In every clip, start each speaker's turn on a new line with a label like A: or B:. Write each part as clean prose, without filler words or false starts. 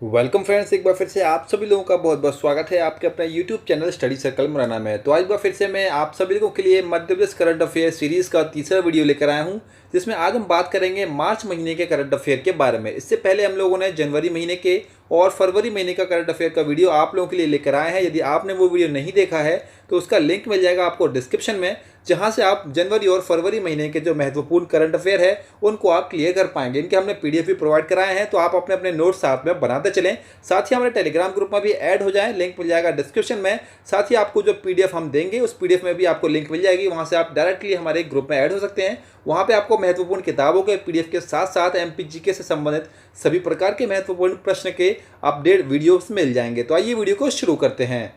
A: Welcome friends, एक बार फिर से आप सभी लोगों का बहुत बहुत स्वागत है आपके अपने YouTube channel study circle Morena में। तो आज एक बार फिर से मैं आप सभी लोगों के लिए Madhya Pradesh current affair series का तीसरा वीडियो लेकर आया हूं, जिसमें आज हम बात करेंगे मार्च महीने के करंट अफेयर के बारे में। इससे पहले हम लोगों ने जनवरी महीने के और फरवरी महीने का करंट अफेयर का वीडियो आप लोगों के लिए लेकर आए हैं। यदि आपने वो वीडियो नहीं देखा है तो उसका लिंक मिल जाएगा आपको डिस्क्रिप्शन में, जहां से आप जनवरी और फरवरी महीने के जो महत्वपूर्ण करंट अफेयर है उनको आप क्लियर कर पाएंगे। इनके हमने पीडीएफ भी प्रोवाइड कराए हैं, तो आप अपने अपने नोट्स साथ में बनाते चलें। साथ ही हमारे टेलीग्राम ग्रुप में भी ऐड हो जाएं, लिंक मिल जाएगा डिस्क्रिप्शन में। साथ ही आपको जो पीडीएफ हम देंगे उस पीडीएफ में भी आपको लिंक मिल जाएगी, वहां से आप डायरेक्टली हमारे ग्रुप में ऐड हो सकते हैं। वहां पे आपको महत्वपूर्ण किताबों के पीडीएफ के साथ साथ एमपीजीके से संबंधित सभी प्रकार के महत्वपूर्ण प्रश्न के अपडेट वीडियोस मिल जाएंगे। तो आइए वीडियो को शुरू करते हैं।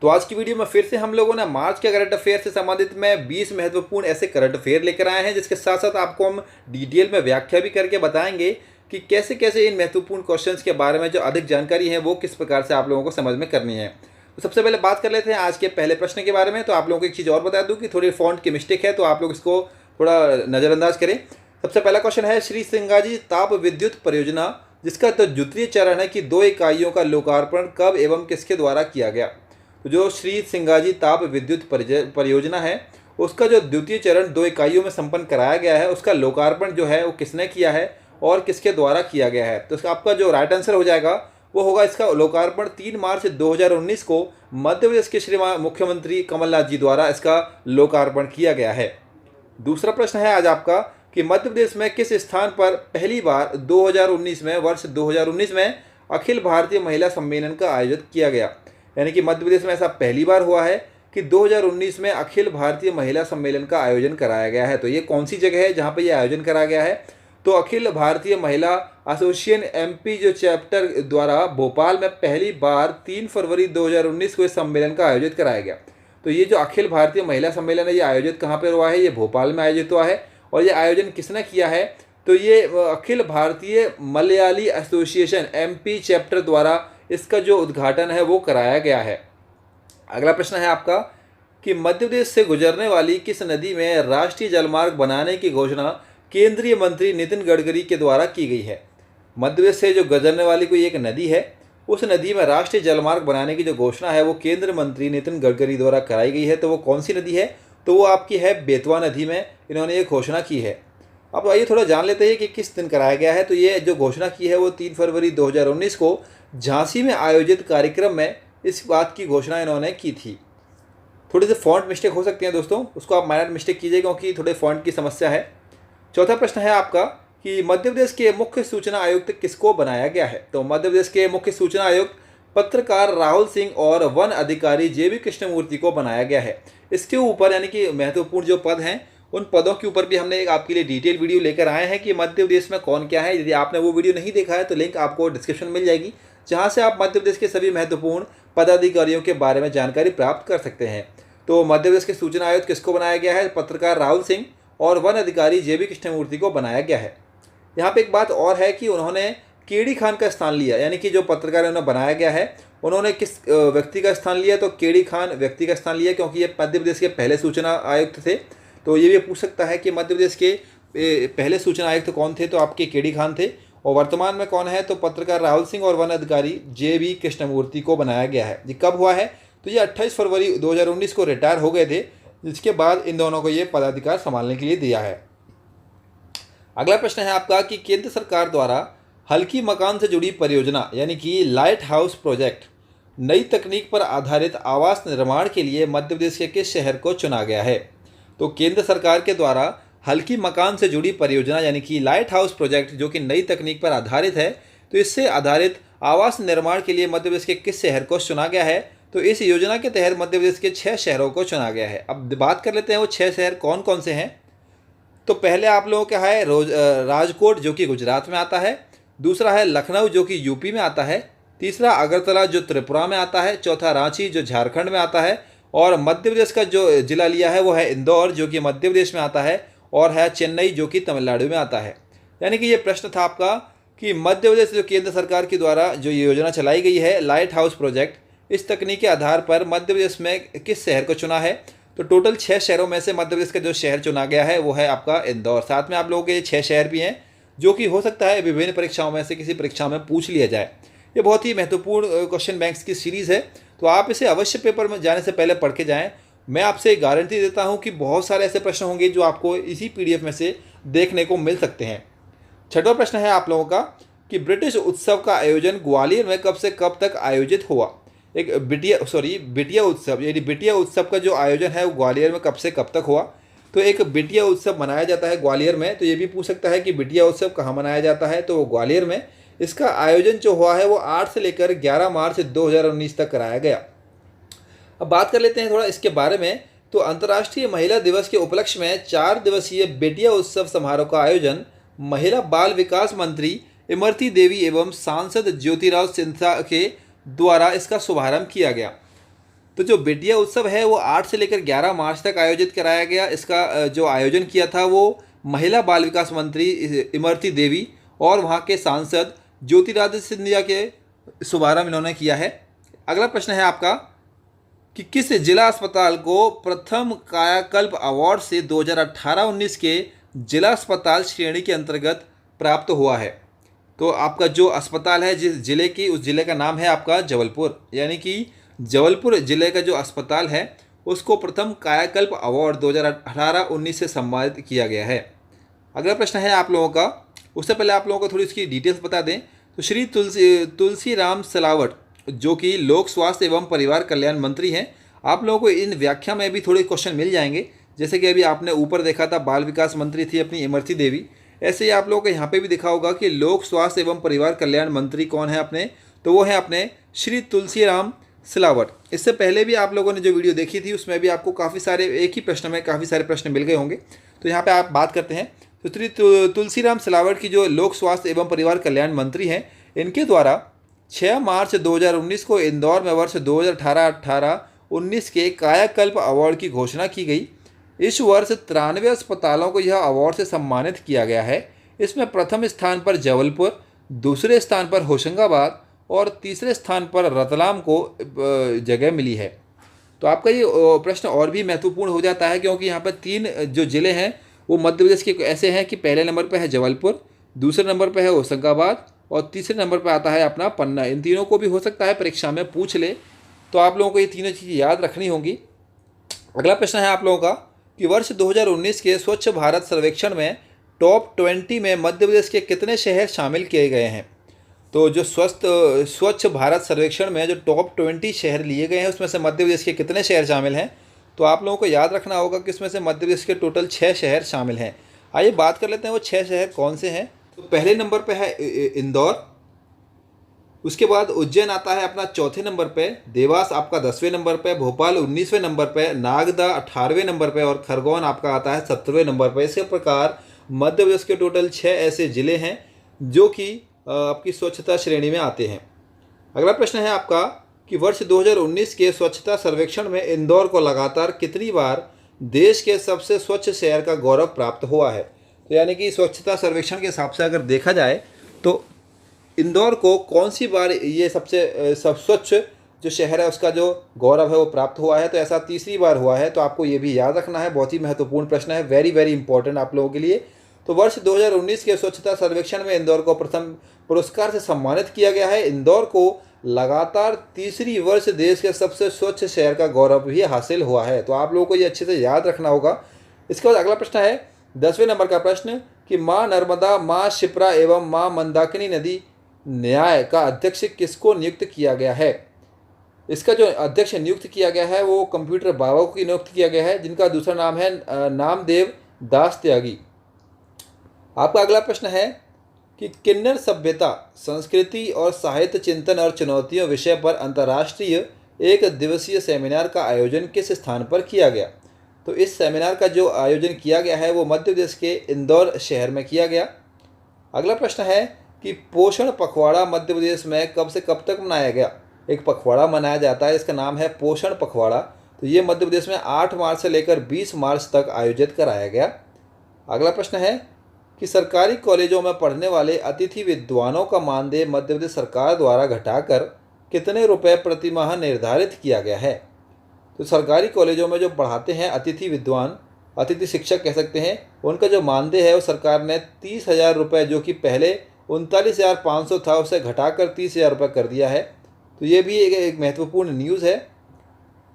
A: तो आज की वीडियो में फिर से हम लोगों ने मार्च के करंट अफेयर से संबंधित में 20 महत्वपूर्ण ऐसे करंट अफेयर लेकर आए हैं, जिसके साथ साथ आपको हम डिटेल में व्याख्या भी करके बताएंगे कि कैसे कैसे इन महत्वपूर्ण क्वेश्चंस के बारे में जो अधिक जानकारी है वो किस प्रकार से आप लोगों को समझ में करनी है। तो सबसे पहले बात कर लेते हैं आज के पहले प्रश्न के बारे में। तो आप लोगों को एक चीज़ और बता दूँ कि थोड़ी फॉन्ट की मिस्टेक है, तो आप लोग इसको थोड़ा नज़रअंदाज करें। सबसे पहला क्वेश्चन है, श्री सिंगाजी ताप विद्युत परियोजना जिसका तो द्वितीय चरण है कि 2 इकाइयों का लोकार्पण कब एवं किसके द्वारा किया गया। तो जो श्री सिंगाजी ताप विद्युत परियोजना है उसका जो द्वितीय चरण 2 इकाइयों में संपन्न कराया गया है, उसका लोकार्पण जो है वो किसने किया है और किसके द्वारा किया गया है। तो इसका आपका जो राइट आंसर हो जाएगा वो होगा, इसका लोकार्पण 3 मार्च 2019 को मध्य प्रदेश के श्रीमान मुख्यमंत्री कमलनाथ जी द्वारा इसका लोकार्पण किया गया है। दूसरा प्रश्न है आज आपका कि मध्य प्रदेश में किस स्थान पर पहली बार 2019 में वर्ष 2019 में अखिल भारतीय महिला सम्मेलन का आयोजन किया गया। यानी कि मध्य प्रदेश में ऐसा पहली बार हुआ है कि 2019 में अखिल भारतीय महिला सम्मेलन का आयोजन कराया गया है। तो ये कौन सी जगह है जहाँ पे ये आयोजन कराया गया है? तो अखिल भारतीय महिला एसोसिएशन एमपी जो चैप्टर द्वारा भोपाल में पहली बार 3 फरवरी 2019 को इस सम्मेलन का आयोजित कराया गया। तो ये जो अखिल भारतीय महिला सम्मेलन है ये आयोजित कहाँ पर हुआ है? ये भोपाल में आयोजित हुआ है। और ये आयोजन किसने किया है? तो ये Akhil Bharatiya Malayali association MP chapter द्वारा इसका जो उद्घाटन है वो कराया गया है। अगला प्रश्न है आपका कि मध्य प्रदेश से गुजरने वाली किस नदी में राष्ट्रीय जलमार्ग बनाने की घोषणा केंद्रीय मंत्री नितिन गडकरी के द्वारा की गई है। मध्य प्रदेश से जो गुजरने वाली कोई एक नदी है, उस नदी में राष्ट्रीय जलमार्ग बनाने की जो घोषणा है वो केंद्रीय मंत्री नितिन गडकरी द्वारा कराई गई है। तो वो कौन सी नदी है? तो वो आपकी है बेतवा नदी में इन्होंने ये घोषणा की है। अब आइए थोड़ा जान लेते हैं कि किस दिन कराया गया है। तो ये जो घोषणा की है वो 3 फरवरी 2019 को झांसी में आयोजित कार्यक्रम में इस बात की घोषणा इन्होंने की थी। थोड़ी सी फॉन्ट मिस्टेक हो सकती है दोस्तों, उसको आप माइनर मिस्टेक कीजिए क्योंकि थोड़े फॉन्ट की समस्या है। चौथा प्रश्न है आपका कि मध्य प्रदेश के मुख्य सूचना आयुक्त किसको बनाया गया है। तो मध्य प्रदेश के मुख्य सूचना आयुक्त पत्रकार राहुल सिंह और वन अधिकारी जेबी कृष्णमूर्ति को बनाया गया है। इसके ऊपर यानी कि महत्वपूर्ण जो पद हैं उन पदों के ऊपर भी हमने एक आपके लिए डिटेल वीडियो लेकर आए हैं कि मध्य प्रदेश में कौन क्या है। यदि आपने वो वीडियो नहीं देखा है तो लिंक आपको डिस्क्रिप्शन में मिल जाएगी, जहां से आप मध्य प्रदेश के सभी महत्वपूर्ण पदाधिकारियों के बारे में जानकारी प्राप्त कर सकते हैं। तो मध्य प्रदेश के सूचना आयुक्त किसको बनाया गया है? पत्रकार राहुल सिंह और वन अधिकारी जेबी कृष्णमूर्ति को बनाया गया है। यहाँ पे एक बात और है कि उन्होंने केडी खान का स्थान लिया, यानी कि जो पत्रकार उन्होंने बनाया गया है उन्होंने किस व्यक्ति का स्थान लिया? तो केडी खान व्यक्ति का स्थान लिया, क्योंकि ये मध्य प्रदेश के पहले सूचना आयुक्त थे। तो ये भी पूछ सकता है कि मध्य प्रदेश के पहले सूचना आयुक्त कौन थे? तो आपके केडी खान थे। और वर्तमान में कौन है? तो पत्रकार राहुल सिंह और वन अधिकारी जेबी कृष्णमूर्ति को बनाया गया है। ये कब हुआ है? तो ये 28 फरवरी 2019 को रिटायर हो गए थे, जिसके बाद इन दोनों को ये पदाधिकार संभालने के लिए दिया है। अगला प्रश्न है आपका कि केंद्र सरकार द्वारा हल्की मकान से जुड़ी परियोजना यानी कि लाइट हाउस प्रोजेक्ट नई तकनीक पर आधारित आवास निर्माण के लिए मध्य प्रदेश के किस शहर को चुना गया है? तो केंद्र सरकार के द्वारा हल्की मकान से जुड़ी परियोजना यानी कि लाइट हाउस प्रोजेक्ट जो कि नई तकनीक पर आधारित है, तो इससे आधारित आवास निर्माण के लिए मध्य प्रदेश के किस शहर को चुना गया है? तो इस योजना के तहत मध्य प्रदेश के 6 शहरों को चुना गया है। अब बात कर लेते हैं वो 6 शहर कौन कौन से हैं। तो पहले आप लोगों का है राजकोट जो कि गुजरात में आता है, दूसरा है लखनऊ जो कि यूपी में आता है, तीसरा अगरतला जो त्रिपुरा में आता है, चौथा रांची जो झारखंड में आता है, और मध्य प्रदेश का जो जिला लिया है वो है इंदौर जो कि मध्य प्रदेश में आता है, और है चेन्नई जो कि तमिलनाडु में आता है। यानी कि ये प्रश्न था आपका कि मध्य प्रदेश जो केंद्र सरकार के द्वारा जो योजना चलाई गई है लाइट हाउस प्रोजेक्ट, इस तकनीक के आधार पर मध्य प्रदेश में किस शहर को चुना है। तो टोटल 6 शहरों में से मध्य प्रदेश का जो शहर चुना गया है वो है आपका इंदौर। साथ में आप लोगों के 6 शहर भी हैं जो कि हो सकता है विभिन्न परीक्षाओं में से किसी परीक्षा में पूछ लिया जाए। ये बहुत ही महत्वपूर्ण क्वेश्चन बैंक्स की सीरीज़ है, तो आप इसे अवश्य पेपर में जाने से पहले पढ़ के जाएँ। मैं आपसे गारंटी देता हूँ कि बहुत सारे ऐसे प्रश्न होंगे जो आपको इसी PDF में से देखने को मिल सकते हैं। छठवां प्रश्न है आप लोगों का कि ब्रिटिश उत्सव का आयोजन ग्वालियर में कब से कब तक आयोजित हुआ। एक बिटिया उत्सव, यानी बिटिया उत्सव का जो आयोजन है वो ग्वालियर में कब से कब तक हुआ। तो एक बिटिया उत्सव मनाया जाता है ग्वालियर में, तो ये भी पूछ सकता है कि बिटिया उत्सव कहाँ मनाया जाता है, तो वो ग्वालियर में। इसका आयोजन जो हुआ है वो 8 से लेकर 11 मार्च 2019 तक कराया गया। अब बात कर लेते हैं थोड़ा इसके बारे में। तो अंतर्राष्ट्रीय महिला दिवस के उपलक्ष्य में 4 दिवसीय बेटिया उत्सव समारोह का आयोजन महिला बाल विकास मंत्री इमरती देवी एवं सांसद ज्योतिराव सिंधिया के द्वारा इसका शुभारंभ किया गया। तो जो बेटिया उत्सव है वो 8 से लेकर 11 मार्च तक आयोजित कराया गया। इसका जो आयोजन किया था वो महिला बाल विकास मंत्री इमरती देवी और वहाँ के सांसद ज्योतिरादित्य सिंधिया के शुभारंभ इन्होंने किया है। अगला प्रश्न है आपका कि किस जिला अस्पताल को प्रथम कायाकल्प अवार्ड से 2018-19 के जिला अस्पताल श्रेणी के अंतर्गत प्राप्त हुआ है। तो आपका जो अस्पताल है जिस जिले की, उस जिले का नाम है आपका जबलपुर, यानी कि जबलपुर जिले का जो अस्पताल है उसको प्रथम कायाकल्प अवार्ड 2018-19 से सम्मानित किया गया है। अगला प्रश्न है आप लोगों का, उससे पहले आप लोगों को थोड़ी इसकी डिटेल्स बता दें। तो श्री तुलसी राम सिलावट जो कि लोक स्वास्थ्य एवं परिवार कल्याण मंत्री हैं, आप लोगों को इन व्याख्या में भी थोड़े क्वेश्चन मिल जाएंगे। जैसे कि अभी आपने ऊपर देखा था बाल विकास मंत्री थी अपनी इमरती देवी, ऐसे ही आप लोगों को यहाँ पे भी दिखा होगा कि लोक स्वास्थ्य एवं परिवार कल्याण मंत्री कौन है अपने, तो वो है अपने श्री तुलसी राम सिलावट। इससे पहले भी आप लोगों ने जो वीडियो देखी थी उसमें भी आपको काफ़ी सारे एक ही प्रश्न में काफ़ी सारे प्रश्न मिल गए होंगे। तो यहाँ पे आप बात करते हैं तो श्री तुलसी राम सिलावट की जो लोक स्वास्थ्य एवं परिवार कल्याण मंत्री हैं, इनके द्वारा 6 मार्च 2019 को इंदौर में वर्ष 2018-19 के कायाकल्प अवार्ड की घोषणा की गई। इस वर्ष 93 अस्पतालों को यह अवार्ड से सम्मानित किया गया है। इसमें प्रथम स्थान पर जबलपुर, दूसरे स्थान पर होशंगाबाद और तीसरे स्थान पर रतलाम को जगह मिली है। तो आपका ये प्रश्न और भी महत्वपूर्ण हो जाता है क्योंकि यहाँ पर 3 जो ज़िले हैं वो मध्य प्रदेश के ऐसे हैं कि पहले नंबर पर है जबलपुर, दूसरे नंबर पर है होशंगाबाद और तीसरे नंबर पर आता है अपना पन्ना। इन तीनों को भी हो सकता है परीक्षा में पूछ ले, तो आप लोगों को ये तीनों चीज़ें याद रखनी होंगी। अगला प्रश्न है आप लोगों का कि वर्ष 2019 के स्वच्छ भारत सर्वेक्षण में टॉप 20 में मध्य प्रदेश के कितने शहर शामिल किए गए हैं। तो जो स्वच्छ भारत सर्वेक्षण में जो टॉप 20 शहर लिए गए हैं उसमें से मध्य प्रदेश के कितने शहर शामिल हैं, तो आप लोगों को याद रखना होगा कि इसमें से मध्य प्रदेश के टोटल 6 शहर शामिल हैं। आइए बात कर लेते हैं वो 6 शहर कौन से हैं। तो पहले नंबर पे है इंदौर, उसके बाद उज्जैन आता है अपना चौथे नंबर पे, देवास आपका 10वें नंबर पे, भोपाल 19वें नंबर पे, नागदा 18वें नंबर पे और खरगोन आपका आता है 17वें नंबर पे। इसी प्रकार मध्य प्रदेश के टोटल 6 ऐसे ज़िले हैं जो कि आपकी स्वच्छता श्रेणी में आते हैं। अगला प्रश्न है आपका कि वर्ष 2019 के स्वच्छता सर्वेक्षण में इंदौर को लगातार कितनी बार देश के सबसे स्वच्छ शहर का गौरव प्राप्त हुआ है। तो यानी कि स्वच्छता सर्वेक्षण के हिसाब से अगर देखा जाए तो इंदौर को कौन सी बार ये सबसे स्वच्छ जो शहर है उसका जो गौरव है वो प्राप्त हुआ है, तो ऐसा तीसरी बार हुआ है। तो आपको ये भी याद रखना है, बहुत ही महत्वपूर्ण प्रश्न है, वेरी वेरी इंपॉर्टेंट आप लोगों के लिए। तो वर्ष 2019 के स्वच्छता सर्वेक्षण में इंदौर को प्रथम पुरस्कार से सम्मानित किया गया है। इंदौर को लगातार तीसरी वर्ष देश के सबसे स्वच्छ शहर का गौरव भी हासिल हुआ है। तो आप लोगों को ये अच्छे से याद रखना होगा। इसके बाद अगला प्रश्न है 10वें नंबर का प्रश्न कि माँ नर्मदा, माँ शिप्रा एवं माँ मंदाकिनी नदी न्याय का अध्यक्ष किसको नियुक्त किया गया है। इसका जो अध्यक्ष नियुक्त किया गया है वो कंप्यूटर बाबा को नियुक्त किया गया है, जिनका दूसरा नाम है नामदेव दास त्यागी। आपका अगला प्रश्न है कि किन्नर सभ्यता, संस्कृति और साहित्य चिंतन और चुनौतियों विषय पर अंतर्राष्ट्रीय 1 दिवसीय सेमिनार का आयोजन किस स्थान पर किया गया। तो इस सेमिनार का जो आयोजन किया गया है वो मध्य प्रदेश के इंदौर शहर में किया गया। अगला प्रश्न है कि पोषण पखवाड़ा मध्य प्रदेश में कब से कब तक मनाया गया। एक पखवाड़ा मनाया जाता है, इसका नाम है पोषण पखवाड़ा। तो ये मध्य प्रदेश में 8 मार्च से लेकर 20 मार्च तक आयोजित कराया गया। अगला प्रश्न है कि सरकारी कॉलेजों में पढ़ने वाले अतिथि विद्वानों का मानदेय मध्य प्रदेश सरकार द्वारा घटाकर कितने रुपए प्रति माह निर्धारित किया गया है। तो सरकारी कॉलेजों में जो पढ़ाते हैं अतिथि विद्वान, अतिथि शिक्षक कह सकते हैं, उनका जो मानदेय है वो सरकार ने 30,000 रुपये, जो कि पहले 39,500 था, उसे घटाकर 30,000 रुपये कर दिया है। तो ये भी एक महत्वपूर्ण न्यूज़ है।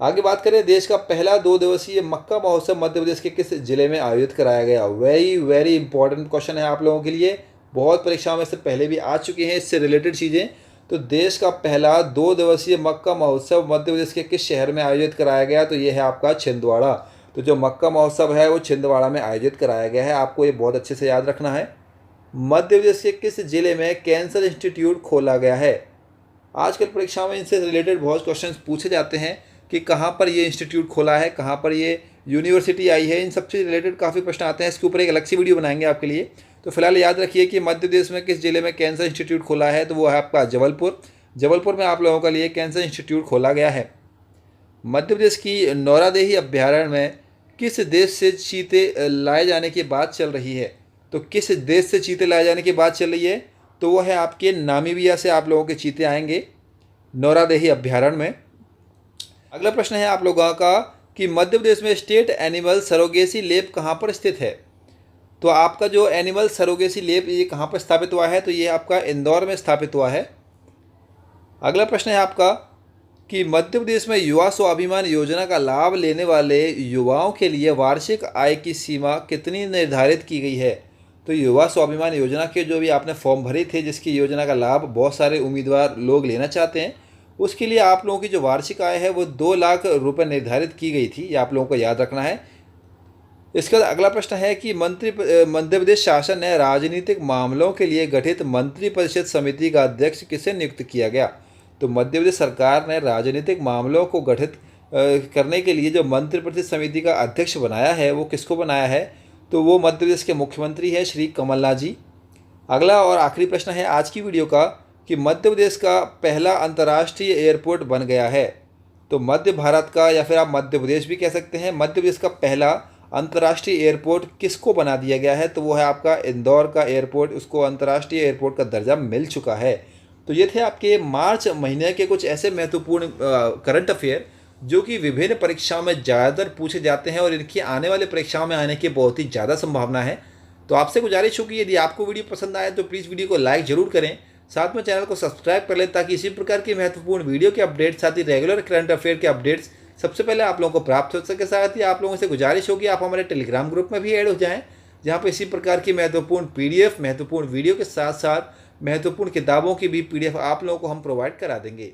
A: आगे बात करें, देश का पहला 2 दिवसीय मक्का महोत्सव मध्य प्रदेश के किस जिले में आयोजित कराया गया? वेरी वेरी इंपॉर्टेंट क्वेश्चन है आप लोगों के लिए, बहुत परीक्षाओं में से पहले भी आ चुके हैं इससे रिलेटेड चीज़ें। तो देश का पहला 2 दिवसीय मक्का महोत्सव मध्य प्रदेश के किस शहर में आयोजित कराया गया? तो ये है आपका छिंदवाड़ा। तो जो मक्का महोत्सव है वो छिंदवाड़ा में आयोजित कराया गया है, आपको ये बहुत अच्छे से याद रखना है। मध्य प्रदेश के किस जिले में कैंसर इंस्टीट्यूट खोला गया है? आजकल परीक्षाओं में इनसे रिलेटेड बहुत क्वेश्चन पूछे जाते हैं कि कहाँ पर ये इंस्टीट्यूट खोला है, कहाँ पर ये यूनिवर्सिटी आई है, इन सबसे रिलेटेड काफ़ी प्रश्न आते हैं। इसके ऊपर एक अलग सी वीडियो बनाएंगे आपके लिए। तो फिलहाल याद रखिए कि मध्य प्रदेश में किस जिले में कैंसर इंस्टीट्यूट खोला है? तो वो है आपका जबलपुर। जबलपुर में आप लोगों के लिए कैंसर इंस्टीट्यूट खोला गया है। मध्य प्रदेश की नौरादेही अभ्यारण्य में किस देश से चीते लाए जाने की बात चल रही है? तो किस देश से चीते लाए जाने की बात चल रही है? तो वो है आपके नामीबिया से आप लोगों के चीते आएंगे नौरादेही अभ्यारण्य में। अगला प्रश्न है आप लोगों का कि मध्य प्रदेश में स्टेट एनिमल सरोगेसी लैब कहाँ पर स्थित है? तो आपका जो एनिमल सरोगेसी लैब ये कहाँ पर स्थापित हुआ है? तो ये आपका इंदौर में स्थापित हुआ है। अगला प्रश्न है आपका कि मध्य प्रदेश में युवा स्वाभिमान योजना का लाभ लेने वाले युवाओं के लिए वार्षिक आय की सीमा कितनी निर्धारित की गई है? तो युवा स्वाभिमान योजना के जो भी आपने फॉर्म भरे थे, जिसकी योजना का लाभ बहुत सारे उम्मीदवार लोग लेना चाहते हैं, उसके लिए आप लोगों की जो वार्षिक आय है वो 2 लाख रुपए निर्धारित की गई थी, ये आप लोगों को याद रखना है। इसके बाद अगला प्रश्न है कि मध्य प्रदेश शासन ने राजनीतिक मामलों के लिए गठित मंत्रिपरिषद समिति का अध्यक्ष किसे नियुक्त किया गया? तो मध्य प्रदेश सरकार ने राजनीतिक मामलों को गठित करने के लिए जो मंत्रिपरिषद समिति का अध्यक्ष बनाया है वो किसको बनाया है? तो वो मध्य प्रदेश के मुख्यमंत्री है श्री कमलनाथ जी। अगला और आखिरी प्रश्न है आज की वीडियो का कि मध्य प्रदेश का पहला अंतर्राष्ट्रीय एयरपोर्ट बन गया है। तो मध्य भारत का, या फिर आप मध्य प्रदेश भी कह सकते हैं, मध्य प्रदेश का पहला अंतर्राष्ट्रीय एयरपोर्ट किसको बना दिया गया है? तो वो है आपका इंदौर का एयरपोर्ट, उसको अंतर्राष्ट्रीय एयरपोर्ट का दर्जा मिल चुका है। तो ये थे आपके मार्च महीने के कुछ ऐसे महत्वपूर्ण करंट अफेयर जो कि विभिन्न परीक्षाओं में ज़्यादातर पूछे जाते हैं और इनकी आने वाले परीक्षाओं में आने की बहुत ही ज़्यादा संभावना है। तो आपसे गुजारिश होगी यदि आपको वीडियो पसंद आए तो प्लीज़ वीडियो को लाइक ज़रूर करें, साथ में चैनल को सब्सक्राइब कर लें ताकि इसी प्रकार की महत्वपूर्ण वीडियो के अपडेट्स, साथ ही रेगुलर करंट अफेयर के अपडेट्स सबसे पहले आप लोगों को प्राप्त हो सके। साथ ही आप लोगों से गुजारिश होगी आप हमारे टेलीग्राम ग्रुप में भी ऐड हो जाएं, जहां पर इसी प्रकार की महत्वपूर्ण पीडीएफ, महत्वपूर्ण वीडियो के साथ साथ महत्वपूर्ण किताबों की भी पीडीएफ आप लोगों को हम प्रोवाइड करा देंगे।